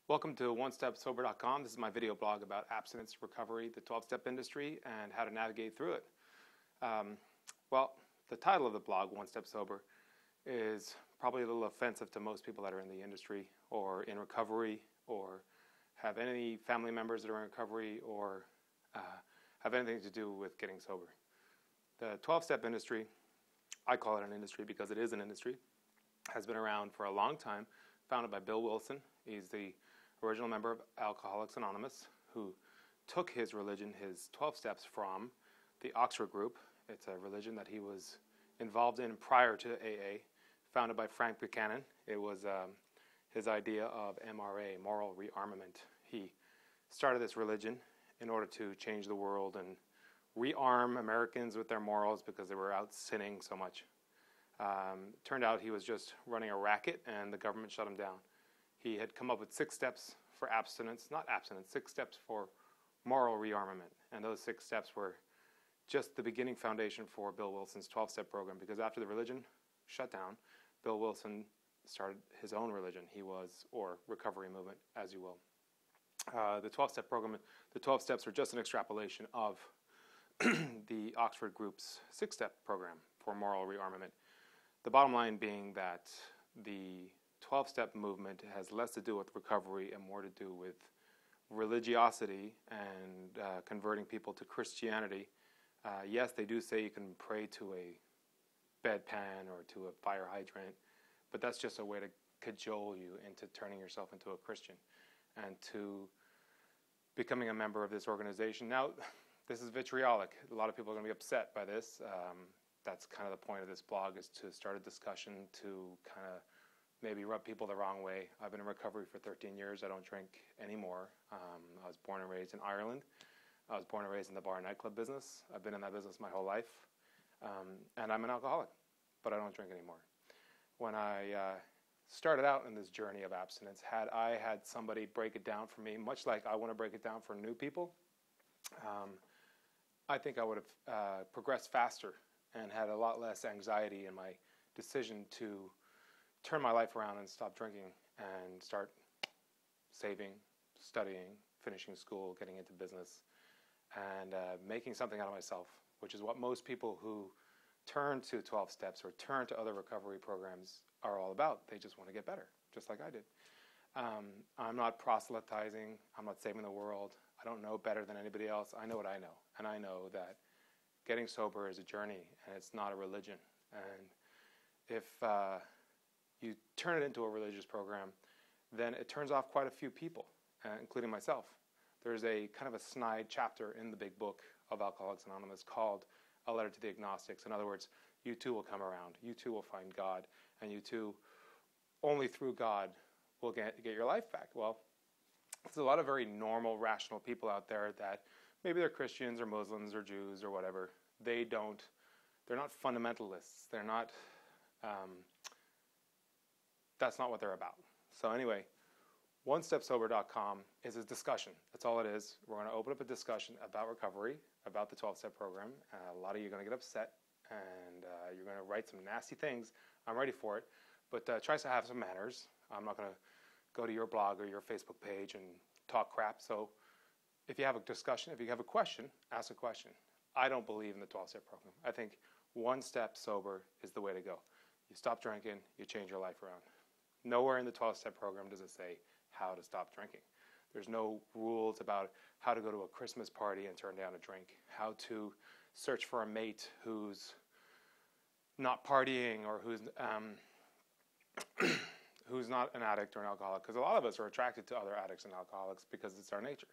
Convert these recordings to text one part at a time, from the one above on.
Welcome to OneStepSober.com. This is my video blog about abstinence, recovery, the 12-step industry, and how to navigate through it. Well, the title of the blog, One Step Sober, is probably a little offensive to most people that are in the industry or in recovery or have any family members that are in recovery or have anything to do with getting sober. The 12-step industry, I call it an industry because it is an industry, has been around for a long time, founded by Bill Wilson. He's the original member of Alcoholics Anonymous, who took his religion, his 12 steps, from the Oxford Group. It's a religion that he was involved in prior to AA, founded by Frank Buchanan. It was his idea of MRA, moral rearmament. He started this religion in order to change the world and rearm Americans with their morals because they were out sinning so much. Turned out he was just running a racket and the government shut him down. He had come up with 6 steps for abstinence, not abstinence, 6 steps for moral rearmament. And those 6 steps were just the beginning foundation for Bill Wilson's 12-step program, because after the religion shut down, Bill Wilson started his own religion. Or recovery movement, as you will. The 12-step program, the 12 steps are just an extrapolation of the Oxford Group's 6-step program for moral rearmament. The bottom line being that the 12-step movement has less to do with recovery and more to do with religiosity and converting people to Christianity. Yes, they do say you can pray to a bedpan or to a fire hydrant, but that's just a way to cajole you into turning yourself into a Christian and to becoming a member of this organization. Now, this is vitriolic. A lot of people are going to be upset by this. That's kind of the point of this blog, is to start a discussion to kind of maybe rub people the wrong way. I've been in recovery for 13 years. I don't drink anymore. I was born and raised in Ireland. I was born and raised in the bar and nightclub business. I've been in that business my whole life. And I'm an alcoholic, but I don't drink anymore. When I started out in this journey of abstinence, had I had somebody break it down for me, much like I want to break it down for new people, I think I would have progressed faster and had a lot less anxiety in my decision to turn my life around and stop drinking and start saving, studying, finishing school, getting into business, and making something out of myself, which is what most people who turn to 12 steps or turn to other recovery programs are all about. They just want to get better, just like I did. I'm not proselytizing. I'm not saving the world. I don't know better than anybody else. I know what I know, and I know that getting sober is a journey, and it's not a religion. And if you turn it into a religious program, then it turns off quite a few people, including myself. There's a kind of a snide chapter in the big book of Alcoholics Anonymous called A Letter to the Agnostics. In other words, you too will come around. You too will find God, and you too, only through God, will get your life back. Well, there's a lot of very normal, rational people out there that maybe they're Christians or Muslims or Jews or whatever. They're not fundamentalists. They're not, that's not what they're about. So anyway, OneStepSober.com is a discussion. That's all it is. We're going to open up a discussion about recovery, about the 12-step program. A lot of you are going to get upset, and you're going to write some nasty things. I'm ready for it, but try to have some manners. I'm not going to go to your blog or your Facebook page and talk crap. So if you have a discussion, if you have a question, ask a question. I don't believe in the 12-step program. I think one step sober is the way to go. You stop drinking, you change your life around. Nowhere in the 12-step program does it say how to stop drinking. There's no rules about how to go to a Christmas party and turn down a drink, how to search for a mate who's not partying or who's not an addict or an alcoholic, because a lot of us are attracted to other addicts and alcoholics because it's our nature.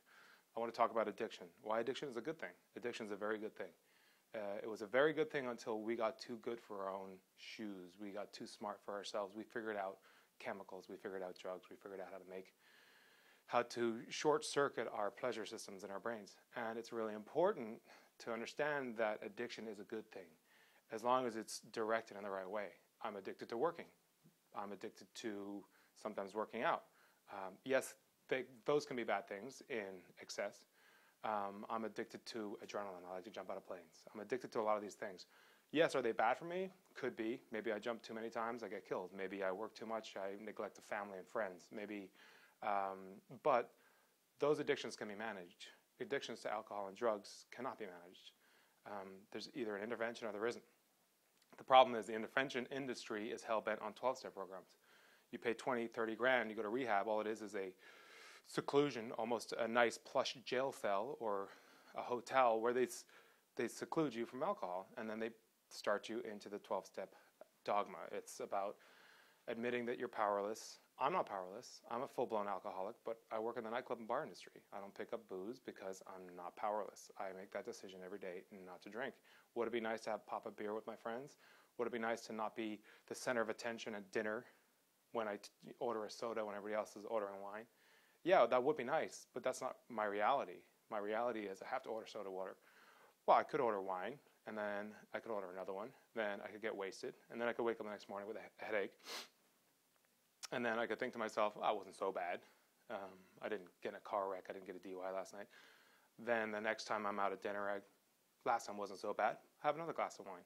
I want to talk about addiction. Why addiction is a good thing. Addiction is a very good thing. It was a very good thing until we got too good for our own shoes. We got too smart for ourselves. We figured out chemicals. We figured out drugs. We figured out how to short-circuit our pleasure systems in our brains. And it's really important to understand that addiction is a good thing, as long as it's directed in the right way. I'm addicted to working. I'm addicted to sometimes working out. Yes, those can be bad things in excess. I'm addicted to adrenaline. I like to jump out of planes. I'm addicted to a lot of these things. Yes, are they bad for me? Could be. Maybe I jump too many times, I get killed. Maybe I work too much, I neglect the family and friends. Maybe But those addictions can be managed. Addictions to alcohol and drugs cannot be managed. There's either an intervention or there isn't. The problem is the intervention industry is hell-bent on 12-step programs. You pay 20, 30 grand, you go to rehab, all it is a seclusion, almost a nice plush jail cell or a hotel where they seclude you from alcohol, and then they start you into the 12-step dogma. It's about admitting that you're powerless. I'm not powerless. I'm a full-blown alcoholic, but I work in the nightclub and bar industry. I don't pick up booze because I'm not powerless. I make that decision every day not to drink. Would it be nice to pop a beer with my friends? Would it be nice to not be the center of attention at dinner when I order a soda when everybody else is ordering wine? Yeah, that would be nice, but that's not my reality. My reality is I have to order soda water. Well, I could order wine, and then I could order another one. Then I could get wasted, and then I could wake up the next morning with a headache. And then I could think to myself, oh, it wasn't so bad. I didn't get in a car wreck. I didn't get a DUI last night. Then the next time I'm out at dinner, last time wasn't so bad. Have another glass of wine.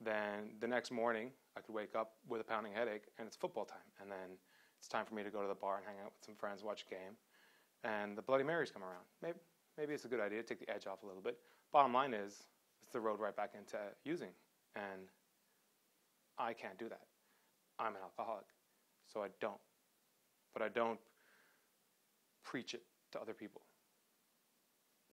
Then the next morning, I could wake up with a pounding headache, and it's football time. And then it's time for me to go to the bar and hang out with some friends, watch a game. And the Bloody Marys come around. Maybe it's a good idea to take the edge off a little bit. Bottom line is, it's the road right back into using. And I can't do that. I'm an alcoholic. So I don't. But I don't preach it to other people.